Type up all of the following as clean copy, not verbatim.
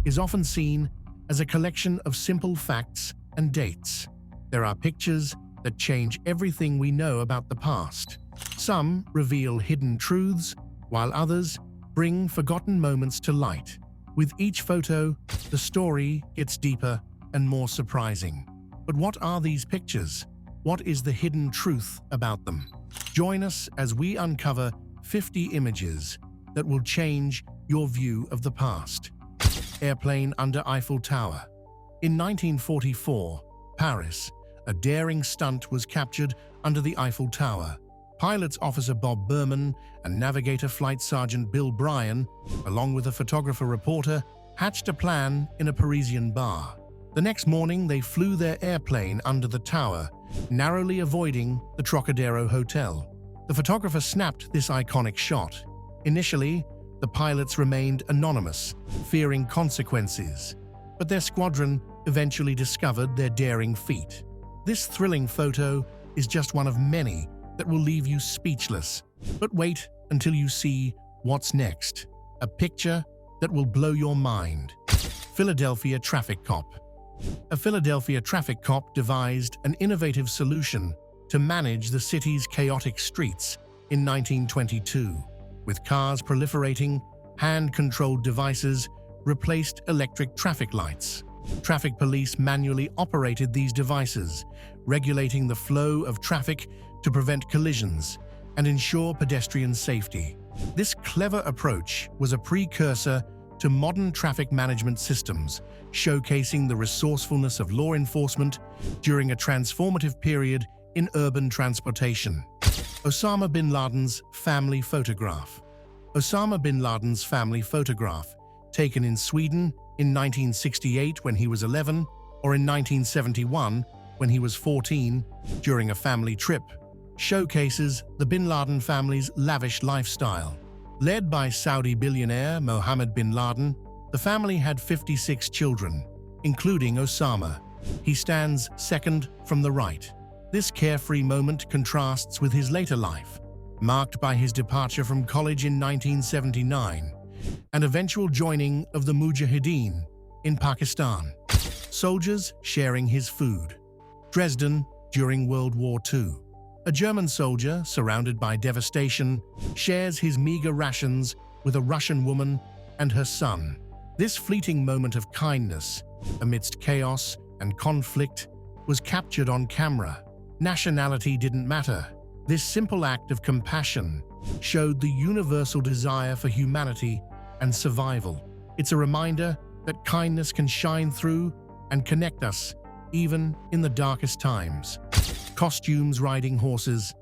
is often seen as a collection of simple facts and dates. There are pictures that change everything we know about the past. Some reveal hidden truths, while others bring forgotten moments to light. With each photo, the story gets deeper and more surprising. But what are these pictures? What is the hidden truth about them? Join us as we uncover 50 images that will change your view of the past. Airplane under Eiffel Tower. In 1944, Paris, a daring stunt was captured under the Eiffel Tower. Pilots Officer Bob Berman and Navigator Flight Sergeant Bill Bryan, along with a photographer-reporter, hatched a plan in a Parisian bar. The next morning, they flew their airplane under the tower, narrowly avoiding the Trocadero Hotel. The photographer snapped this iconic shot. Initially, the pilots remained anonymous, fearing consequences, but their squadron eventually discovered their daring feat. This thrilling photo is just one of many that will leave you speechless. But wait until you see what's next. A picture that will blow your mind. Philadelphia traffic cop. A Philadelphia traffic cop devised an innovative solution to manage the city's chaotic streets in 1922. With cars proliferating, hand-controlled devices replaced electric traffic lights. Traffic police manually operated these devices, regulating the flow of traffic to prevent collisions and ensure pedestrian safety. This clever approach was a precursor to modern traffic management systems, showcasing the resourcefulness of law enforcement during a transformative period in urban transportation. Osama bin Laden's family photograph. Osama bin Laden's family photograph, taken in Sweden in 1968 when he was 11, or in 1971 when he was 14, during a family trip, showcases the bin Laden family's lavish lifestyle. Led by Saudi billionaire Mohammed bin Laden, the family had 56 children, including Osama. He stands second from the right. This carefree moment contrasts with his later life, marked by his departure from college in 1979 and eventual joining of the Mujahideen in Pakistan. Soldiers sharing his food. Dresden during World War II. A German soldier, surrounded by devastation, shares his meager rations with a Russian woman and her son. This fleeting moment of kindness, amidst chaos and conflict, was captured on camera. Nationality didn't matter. This simple act of compassion showed the universal desire for humanity and survival. It's a reminder that kindness can shine through and connect us, even in the darkest times. Costumes riding horses.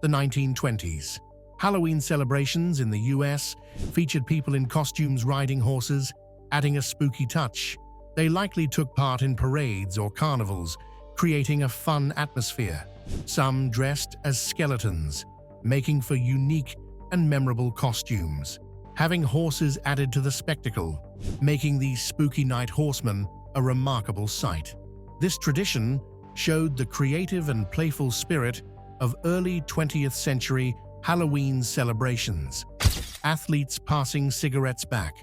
The 1920s. Halloween celebrations in the US featured people in costumes riding horses, adding a spooky touch. They likely took part in parades or carnivals, creating a fun atmosphere. Some dressed as skeletons, making for unique and memorable costumes. Having horses added to the spectacle, making these spooky night horsemen a remarkable sight. This tradition showed the creative and playful spirit of early 20th century Halloween celebrations. Athletes passing cigarettes back.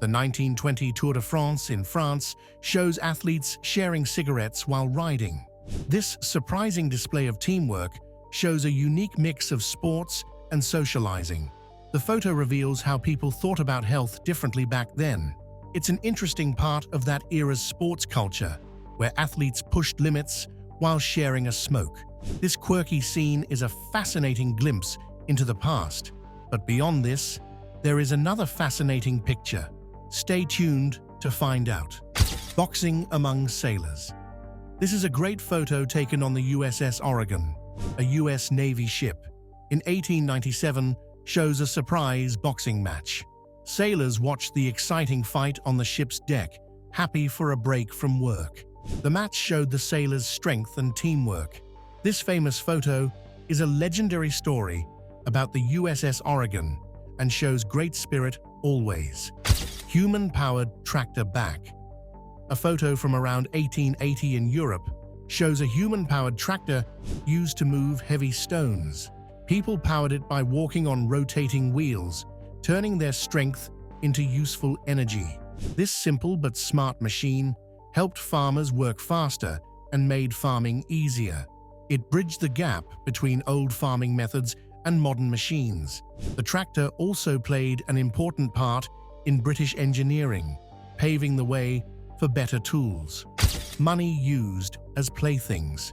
The 1920 Tour de France in France shows athletes sharing cigarettes while riding. This surprising display of teamwork shows a unique mix of sports and socializing. The photo reveals how people thought about health differently back then. It's an interesting part of that era's sports culture, where athletes pushed limits while sharing a smoke. This quirky scene is a fascinating glimpse into the past. But beyond this, there is another fascinating picture. Stay tuned to find out. Boxing among sailors. This is a great photo taken on the USS Oregon, a US Navy ship. In 1897, shows a surprise boxing match. Sailors watched the exciting fight on the ship's deck, happy for a break from work. The match showed the sailors' strength and teamwork. This famous photo is a legendary story about the USS Oregon and shows great spirit always. Human-powered tractor back. A photo from around 1880 in Europe shows a human-powered tractor used to move heavy stones. People powered it by walking on rotating wheels, turning their strength into useful energy. This simple but smart machine helped farmers work faster and made farming easier. It bridged the gap between old farming methods and modern machines. The tractor also played an important part in British engineering, paving the way for better tools. Money used as playthings.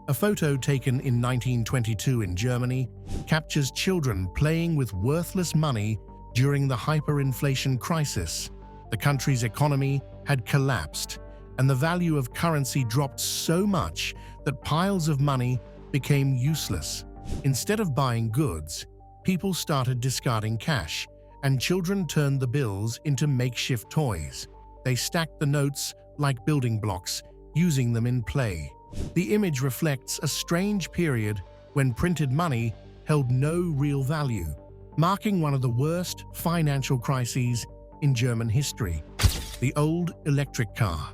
A photo taken in 1922 in Germany captures children playing with worthless money during the hyperinflation crisis. The country's economy had collapsed, and the value of currency dropped so much that piles of money became useless. Instead of buying goods, people started discarding cash, and children turned the bills into makeshift toys. They stacked the notes like building blocks, using them in play. The image reflects a strange period when printed money held no real value, marking one of the worst financial crises in German history. The old electric car.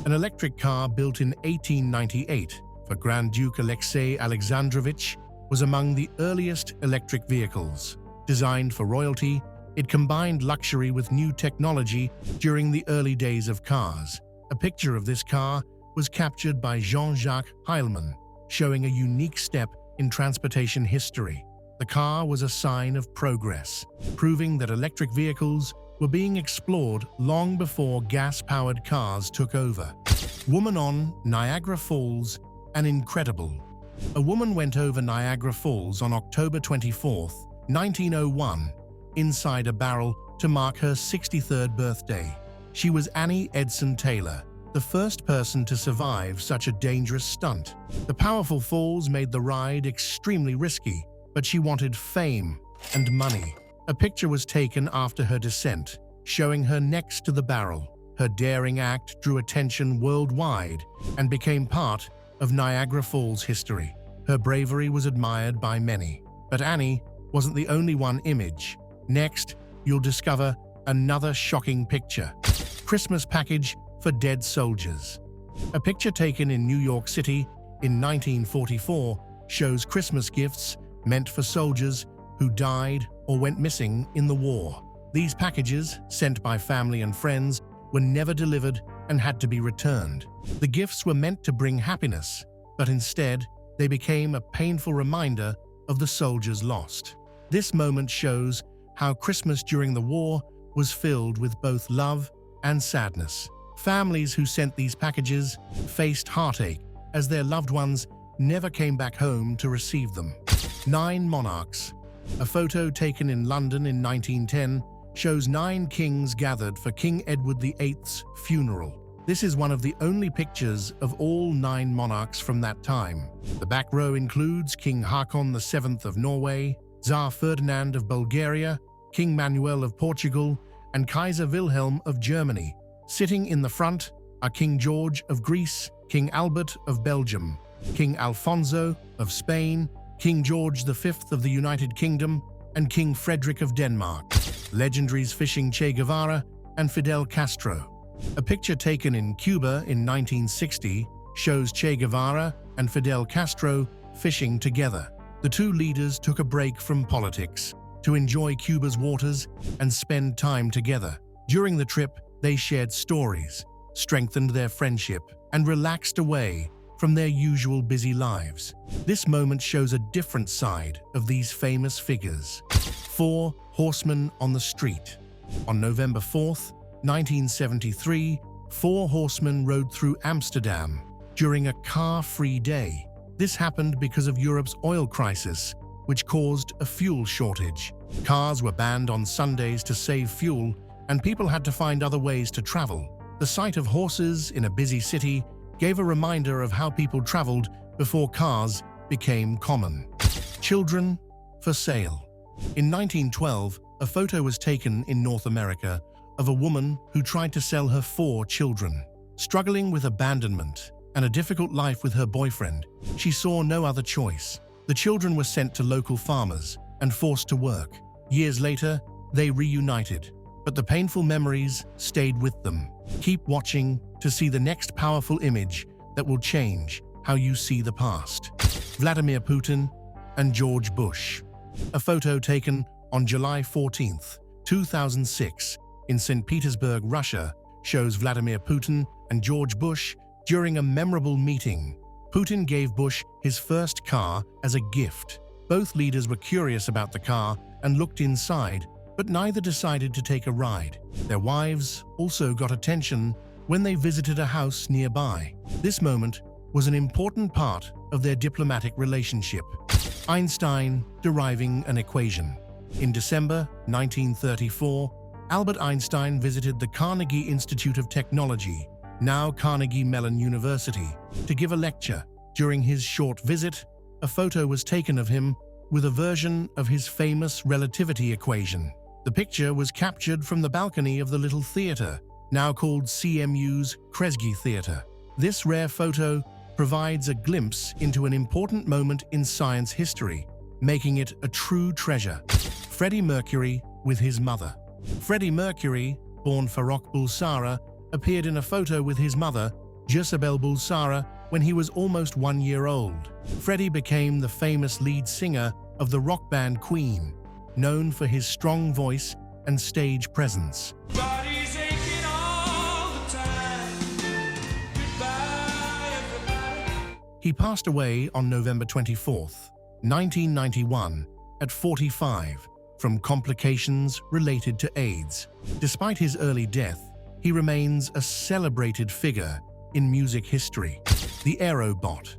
An electric car built in 1898 for Grand Duke Alexei Alexandrovich was among the earliest electric vehicles. Designed for royalty, it combined luxury with new technology during the early days of cars. A picture of this car was captured by Jean-Jacques Heilmann, showing a unique step in transportation history. The car was a sign of progress, proving that electric vehicles were being explored long before gas-powered cars took over. Woman on Niagara Falls, an incredible. A woman went over Niagara Falls on October 24, 1901, inside a barrel to mark her 63rd birthday. She was Annie Edson Taylor, the first person to survive such a dangerous stunt. The powerful falls made the ride extremely risky, but she wanted fame and money. A picture was taken after her descent, showing her next to the barrel. Her daring act drew attention worldwide and became part of Niagara Falls history. Her bravery was admired by many. But Annie wasn't the only one image. Next, you'll discover another shocking picture. Christmas package for dead soldiers. A picture taken in New York City in 1944 shows Christmas gifts meant for soldiers who died or went missing in the war. These packages, sent by family and friends, were never delivered and had to be returned. The gifts were meant to bring happiness, but instead, they became a painful reminder of the soldiers lost. This moment shows how Christmas during the war was filled with both love and sadness. Families who sent these packages faced heartache as their loved ones never came back home to receive them. 9 monarchs. A photo taken in London in 1910 shows 9 kings gathered for King Edward VIII's funeral. This is one of the only pictures of all 9 monarchs from that time. The back row includes King Haakon VII of Norway, Tsar Ferdinand of Bulgaria, King Manuel of Portugal, and Kaiser Wilhelm of Germany. Sitting in the front are King George of Greece, King Albert of Belgium, King Alfonso of Spain, King George V of the United Kingdom, and King Frederick of Denmark. Legendaries fishing Che Guevara and Fidel Castro. A picture taken in Cuba in 1960 shows Che Guevara and Fidel Castro fishing together. The two leaders took a break from politics to enjoy Cuba's waters and spend time together. During the trip, they shared stories, strengthened their friendship, and relaxed away from their usual busy lives. This moment shows a different side of these famous figures. 4 horsemen on the street. On November 4th, 1973, 4 horsemen rode through Amsterdam during a car-free day. This happened because of Europe's oil crisis, which caused a fuel shortage. Cars were banned on Sundays to save fuel, and people had to find other ways to travel. The sight of horses in a busy city gave a reminder of how people traveled before cars became common. Children for sale. In 1912, a photo was taken in North America of a woman who tried to sell her 4 children. Struggling with abandonment and a difficult life with her boyfriend, she saw no other choice. The children were sent to local farmers and forced to work. Years later, they reunited, but the painful memories stayed with them. Keep watching to see the next powerful image that will change how you see the past. Vladimir Putin and George Bush. A photo taken on July 14, 2006, in St. Petersburg, Russia, shows Vladimir Putin and George Bush during a memorable meeting. Putin gave Bush his first car as a gift. Both leaders were curious about the car and looked inside, but neither decided to take a ride. Their wives also got attention when they visited a house nearby. This moment was an important part of their diplomatic relationship. Einstein deriving an equation. In December 1934, Albert Einstein visited the Carnegie Institute of Technology, now Carnegie Mellon University, to give a lecture. During his short visit, a photo was taken of him with a version of his famous relativity equation. The picture was captured from the balcony of the Little Theater, now called CMU's Kresge Theater. This rare photo provides a glimpse into an important moment in science history, making it a true treasure. Freddie Mercury with his mother. Freddie Mercury, born Farrokh Bulsara, appeared in a photo with his mother, Jezebel Bulsara, when he was almost 1 year old. Freddie became the famous lead singer of the rock band Queen, known for his strong voice and stage presence. Body's aching all the time. Goodbye, everybody. He passed away on November 24th, 1991, at 45, from complications related to AIDS. Despite his early death, he remains a celebrated figure in music history. The Aerobot.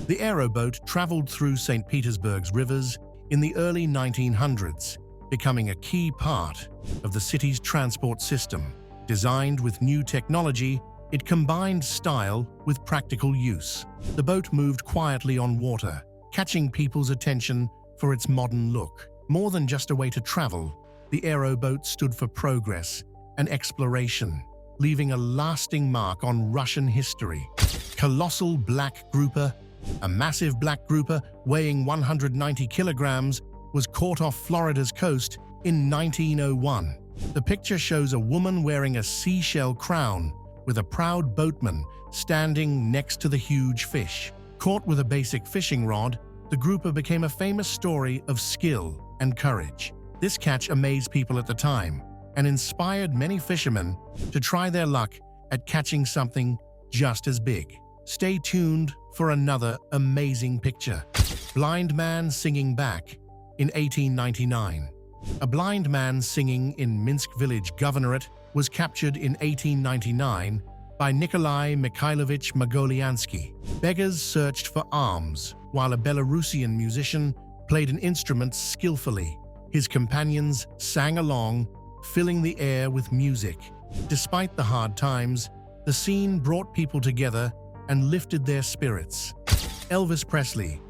The aeroboat traveled through St. Petersburg's rivers in the early 1900s, becoming a key part of the city's transport system. Designed with new technology, it combined style with practical use. The boat moved quietly on water, catching people's attention for its modern look. More than just a way to travel, the aeroboat stood for progress and exploration, leaving a lasting mark on Russian history. Colossal black grouper. A massive black grouper weighing 190 kilograms was caught off Florida's coast in 1901. The picture shows a woman wearing a seashell crown with a proud boatman standing next to the huge fish. Caught with a basic fishing rod, the grouper became a famous story of skill and courage. This catch amazed people at the time and inspired many fishermen to try their luck at catching something just as big. Stay tuned for another amazing picture. Blind man singing back. In 1899, a blind man singing in Minsk village governorate was captured in 1899 by Nikolai Mikhailovich Magoliansky. Beggars searched for alms, while a Belarusian musician played an instrument skillfully. His companions sang along, filling the air with music. Despite the hard times, the scene brought people together and lifted their spirits. Elvis Presley.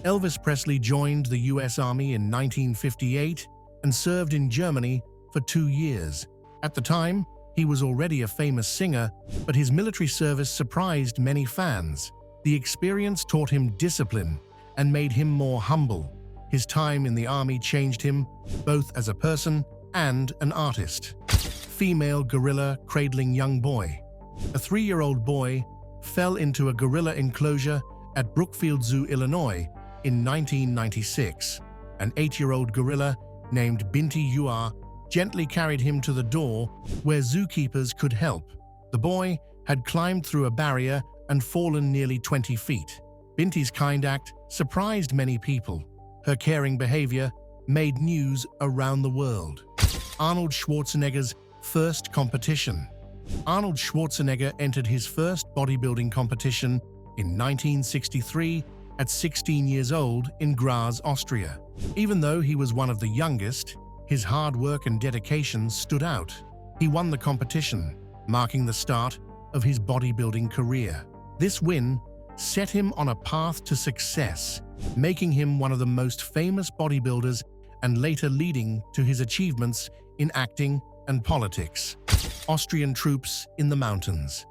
Elvis Presley joined the U.S. Army in 1958 and served in Germany for 2 years. At the time, he was already a famous singer, but his military service surprised many fans. The experience taught him discipline and made him more humble. His time in the army changed him, both as a person and an artist. Female gorilla cradling young boy. A 3-year-old boy fell into a gorilla enclosure at Brookfield Zoo, Illinois, in 1996. An 8-year-old gorilla named Binti Yua gently carried him to the door where zookeepers could help. The boy had climbed through a barrier and fallen nearly 20 feet. Binti's kind act surprised many people. Her caring behavior made news around the world. Arnold Schwarzenegger's first competition. Arnold Schwarzenegger entered his first bodybuilding competition in 1963 at 16 years old in Graz, Austria. Even though he was one of the youngest, his hard work and dedication stood out. He won the competition, marking the start of his bodybuilding career. This win set him on a path to success, making him one of the most famous bodybuilders and later leading to his achievements in acting and politics. Austrian troops in the mountains.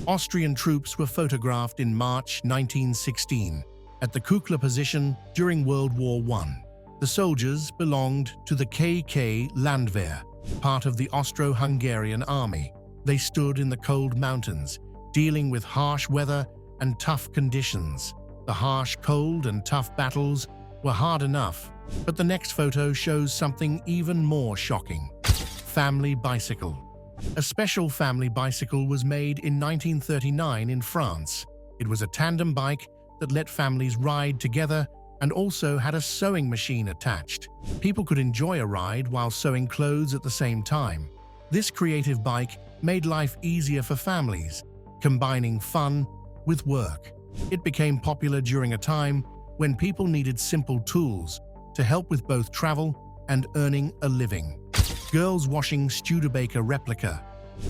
Austrian troops were photographed in March 1916 at the Kukla position during World War I. The soldiers belonged to the KK Landwehr, part of the Austro-Hungarian army. They stood in the cold mountains, dealing with harsh weather and tough conditions. The harsh, cold, and tough battles were hard enough, but the next photo shows something even more shocking. Family bicycle. A special family bicycle was made in 1939 in France. It was a tandem bike that let families ride together and also had a sewing machine attached. People could enjoy a ride while sewing clothes at the same time. This creative bike made life easier for families, combining fun with work. It became popular during a time when people needed simple tools to help with both travel and earning a living. Girls washing Studebaker replica.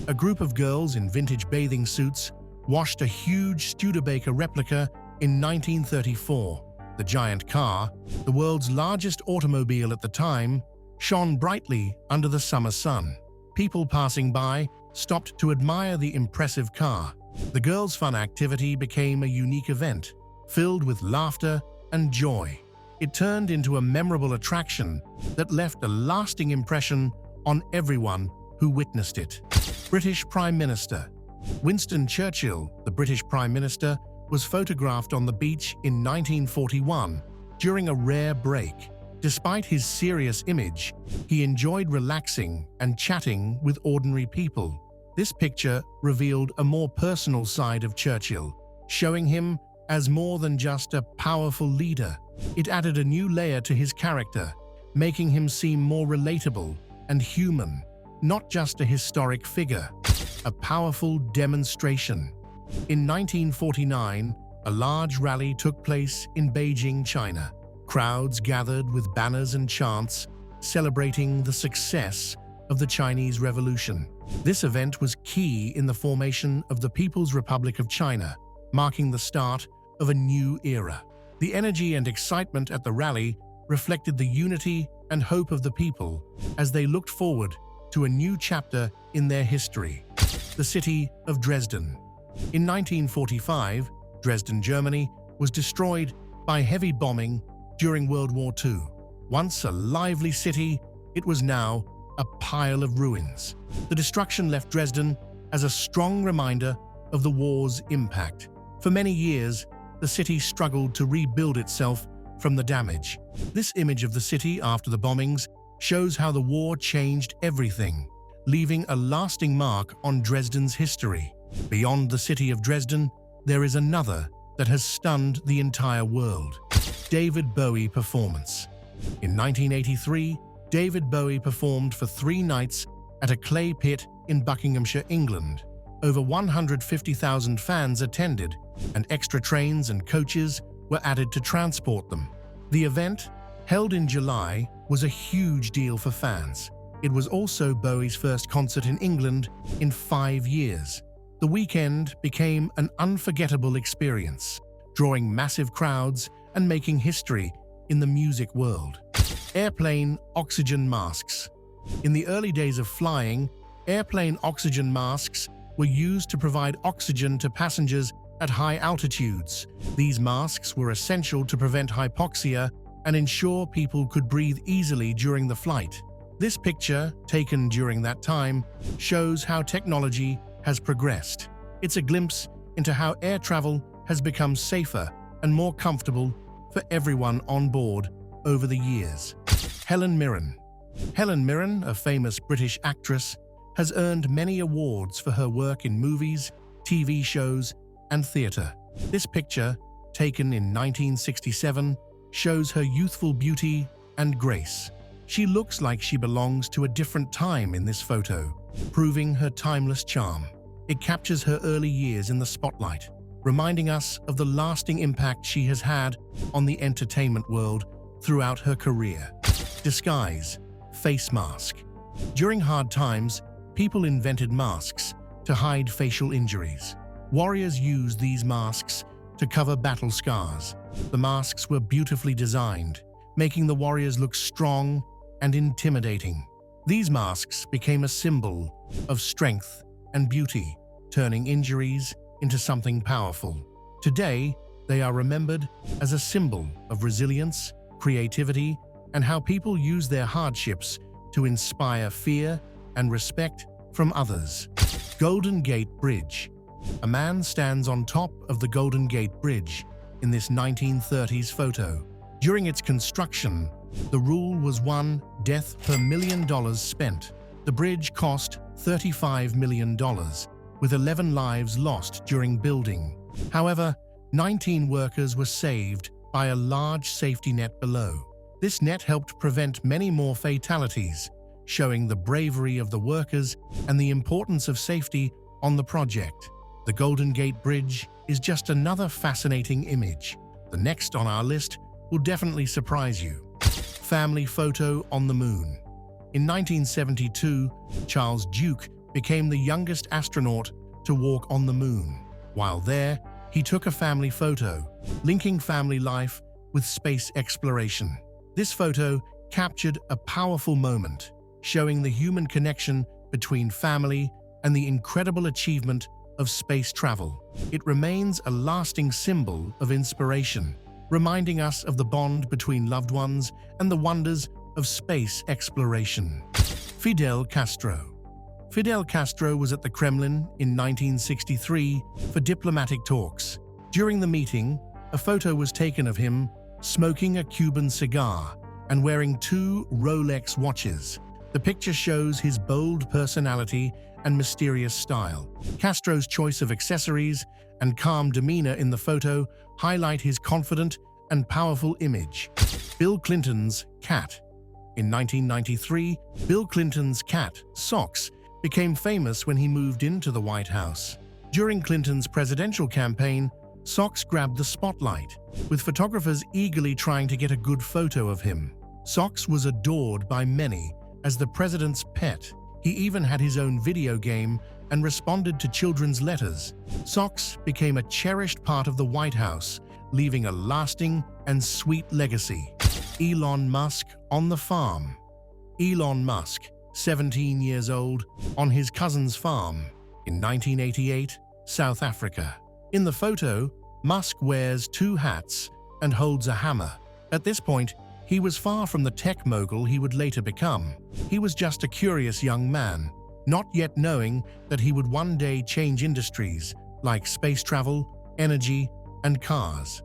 A group of girls in vintage bathing suits washed a huge Studebaker replica in 1934. The giant car, the world's largest automobile at the time, shone brightly under the summer sun. People passing by stopped to admire the impressive car. The girls' fun activity became a unique event, filled with laughter and joy. It turned into a memorable attraction that left a lasting impression on everyone who witnessed it. British Prime Minister. Winston Churchill, the British Prime Minister, was photographed on the beach in 1941 during a rare break. Despite his serious image, he enjoyed relaxing and chatting with ordinary people. This picture revealed a more personal side of Churchill, showing him as more than just a powerful leader. It added a new layer to his character, making him seem more relatable and human, not just a historic figure. A powerful demonstration. In 1949, a large rally took place in Beijing, China. Crowds gathered with banners and chants, celebrating the success of the Chinese Revolution. This event was key in the formation of the People's Republic of China, marking the start of a new era. The energy and excitement at the rally reflected the unity and hope of the people as they looked forward to a new chapter in their history. The city of Dresden. In 1945, Dresden, Germany, was destroyed by heavy bombing during World War II. Once a lively city, it was now a pile of ruins. The destruction left Dresden as a strong reminder of the war's impact. For many years, the city struggled to rebuild itself from the damage. This image of the city after the bombings shows how the war changed everything, leaving a lasting mark on Dresden's history. Beyond the city of Dresden, there is another that has stunned the entire world. David Bowie performance. In 1983, David Bowie performed for 3 nights at a clay pit in Buckinghamshire, England. Over 150,000 fans attended, and extra trains and coaches were added to transport them. The event, held in July, was a huge deal for fans. It was also Bowie's first concert in England in 5 years. The weekend became an unforgettable experience, drawing massive crowds and making history in the music world. Airplane oxygen masks. In the early days of flying, airplane oxygen masks were used to provide oxygen to passengers at high altitudes. These masks were essential to prevent hypoxia and ensure people could breathe easily during the flight. This picture, taken during that time, shows how technology has progressed. It's a glimpse into how air travel has become safer and more comfortable for everyone on board over the years. Helen Mirren. Helen Mirren, a famous British actress, has earned many awards for her work in movies, TV shows, and theatre. This picture, taken in 1967, shows her youthful beauty and grace. She looks like she belongs to a different time in this photo, proving her timeless charm. It captures her early years in the spotlight, reminding us of the lasting impact she has had on the entertainment world throughout her career. Disguise, face mask. During hard times, people invented masks to hide facial injuries. Warriors used these masks to cover battle scars. The masks were beautifully designed, making the warriors look strong and intimidating. These masks became a symbol of strength and beauty, turning injuries into something powerful. Today, they are remembered as a symbol of resilience, creativity, and how people use their hardships to inspire fear and respect from others. Golden Gate Bridge. A man stands on top of the Golden Gate Bridge in this 1930s photo. During its construction, the rule was one death per $1 million spent. The bridge cost $35 million, with 11 lives lost during building. However, 19 workers were saved by a large safety net below. This net helped prevent many more fatalities, showing the bravery of the workers and the importance of safety on the project. The Golden Gate Bridge is just another fascinating image. The next on our list will definitely surprise you. Family photo on the moon. In 1972, Charles Duke became the youngest astronaut to walk on the moon. While there, he took a family photo, linking family life with space exploration. This photo captured a powerful moment, showing the human connection between family and the incredible achievement of space travel. It remains a lasting symbol of inspiration, reminding us of the bond between loved ones and the wonders of space exploration. Fidel Castro. Fidel Castro was at the Kremlin in 1963 for diplomatic talks. During the meeting, a photo was taken of him smoking a Cuban cigar and wearing 2 Rolex watches. The picture shows his bold personality and mysterious style. Castro's choice of accessories and calm demeanor in the photo highlight his confident and powerful image. Bill Clinton's cat. In 1993, Bill Clinton's cat, Socks, became famous when he moved into the White House. During Clinton's presidential campaign, Socks grabbed the spotlight, with photographers eagerly trying to get a good photo of him. Socks was adored by many as the president's pet. He even had his own video game and responded to children's letters. Socks became a cherished part of the White House, leaving a lasting and sweet legacy. Elon Musk on the farm. Elon Musk, 17 years old, on his cousin's farm in 1988, South Africa. In the photo, Musk wears 2 hats and holds a hammer. At this point, he was far from the tech mogul he would later become. He was just a curious young man, not yet knowing that he would one day change industries like space travel, energy, and cars.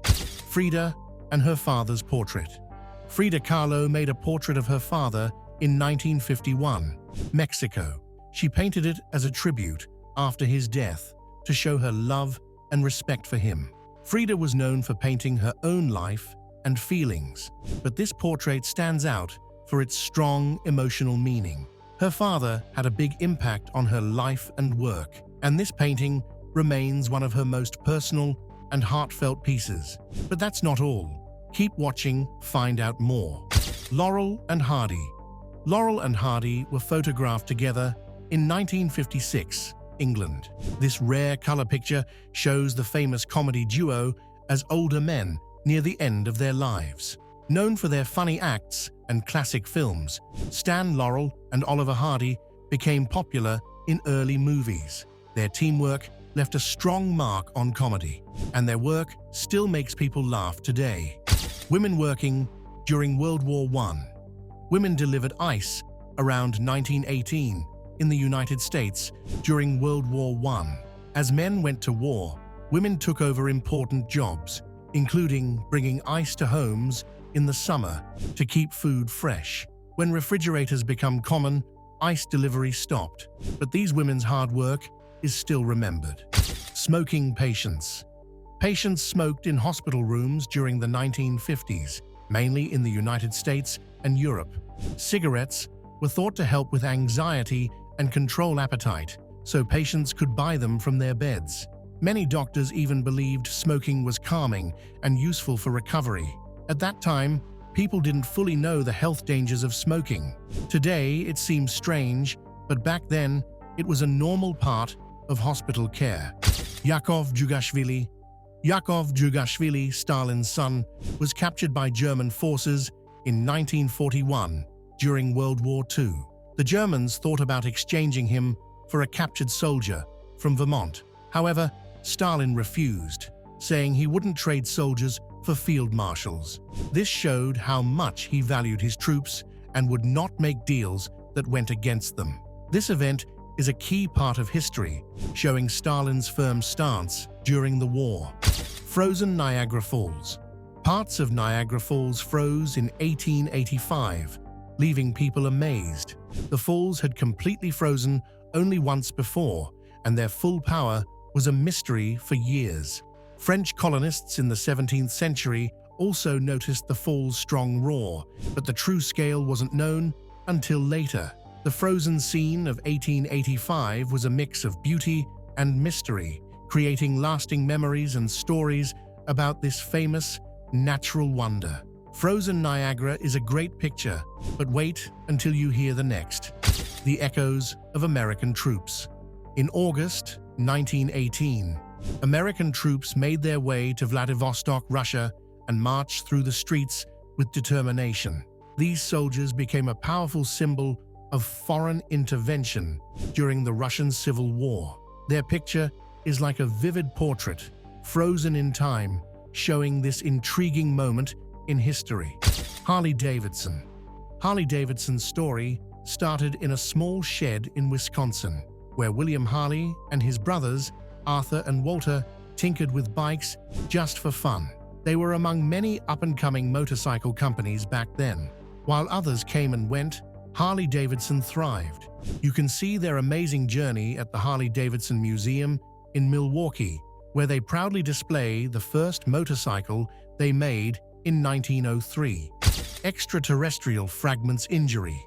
Frida and her father's portrait. Frida Kahlo made a portrait of her father in 1951, Mexico. She painted it as a tribute after his death to show her love and respect for him. Frida was known for painting her own life and feelings, but this portrait stands out for its strong emotional meaning. Her father had a big impact on her life and work, and this painting remains one of her most personal and heartfelt pieces. But that's not all. Keep watching, find out more. Laurel and Hardy. Laurel and Hardy were photographed together in 1956, England. This rare color picture shows the famous comedy duo as older men near the end of their lives. Known for their funny acts and classic films, Stan Laurel and Oliver Hardy became popular in early movies. Their teamwork left a strong mark on comedy, and their work still makes people laugh today. Women working during World War I. Women delivered ice around 1918 in the United States during World War I. As men went to war, women took over important jobs, including bringing ice to homes in the summer to keep food fresh. When refrigerators become common, ice delivery stopped, but these women's hard work is still remembered. Smoking patients. Patients smoked in hospital rooms during the 1950s, mainly in the United States and Europe. Cigarettes were thought to help with anxiety and control appetite, so patients could buy them from their beds. Many doctors even believed smoking was calming and useful for recovery. At that time, people didn't fully know the health dangers of smoking. Today, it seems strange, but back then, it was a normal part of hospital care. Yakov Djugashvili. Yakov Djugashvili, Stalin's son, was captured by German forces in 1941 during World War II. The Germans thought about exchanging him for a captured soldier from Vermont. However, Stalin refused, saying he wouldn't trade soldiers for field marshals. This showed how much he valued his troops and would not make deals that went against them. This event is a key part of history, showing Stalin's firm stance during the war. Frozen Niagara Falls. Parts of Niagara Falls froze in 1885, leaving people amazed. The falls had completely frozen only once before, and their full power was a mystery for years. French colonists in the 17th century also noticed the fall's strong roar, but the true scale wasn't known until later. The frozen scene of 1885 was a mix of beauty and mystery, creating lasting memories and stories about this famous natural wonder. Frozen Niagara is a great picture, but wait until you hear the next. The echoes of American troops. In August 1918, American troops made their way to Vladivostok, Russia, and marched through the streets with determination. These soldiers became a powerful symbol of foreign intervention during the Russian Civil War. Their picture is like a vivid portrait, frozen in time, showing this intriguing moment in history. Harley-Davidson. Harley-Davidson's story started in a small shed in Wisconsin, where William Harley and his brothers, Arthur and Walter, tinkered with bikes just for fun. They were among many up-and-coming motorcycle companies back then. While others came and went, Harley-Davidson thrived. You can see their amazing journey at the Harley-Davidson Museum in Milwaukee, where they proudly display the first motorcycle they made in 1903. Extraterrestrial fragments injury.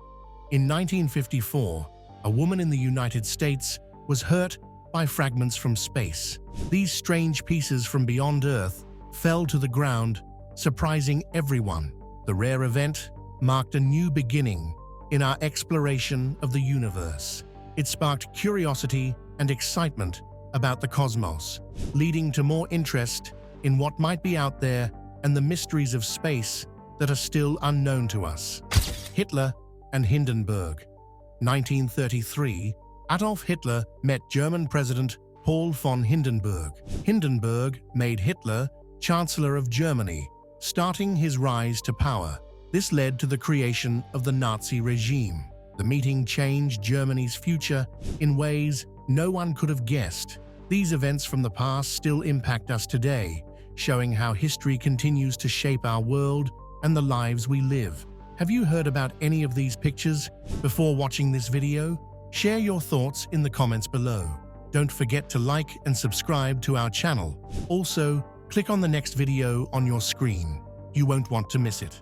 In 1954, a woman in the United States was hurt by fragments from space. These strange pieces from beyond Earth fell to the ground, surprising everyone. The rare event marked a new beginning in our exploration of the universe. It sparked curiosity and excitement about the cosmos, leading to more interest in what might be out there and the mysteries of space that are still unknown to us. Hitler and Hindenburg. 1933, Adolf Hitler met German President Paul von Hindenburg. Hindenburg made Hitler Chancellor of Germany, starting his rise to power. This led to the creation of the Nazi regime. The meeting changed Germany's future in ways no one could have guessed. These events from the past still impact us today, showing how history continues to shape our world and the lives we live. Have you heard about any of these pictures before watching this video? Share your thoughts in the comments below. Don't forget to like and subscribe to our channel. Also, click on the next video on your screen. You won't want to miss it.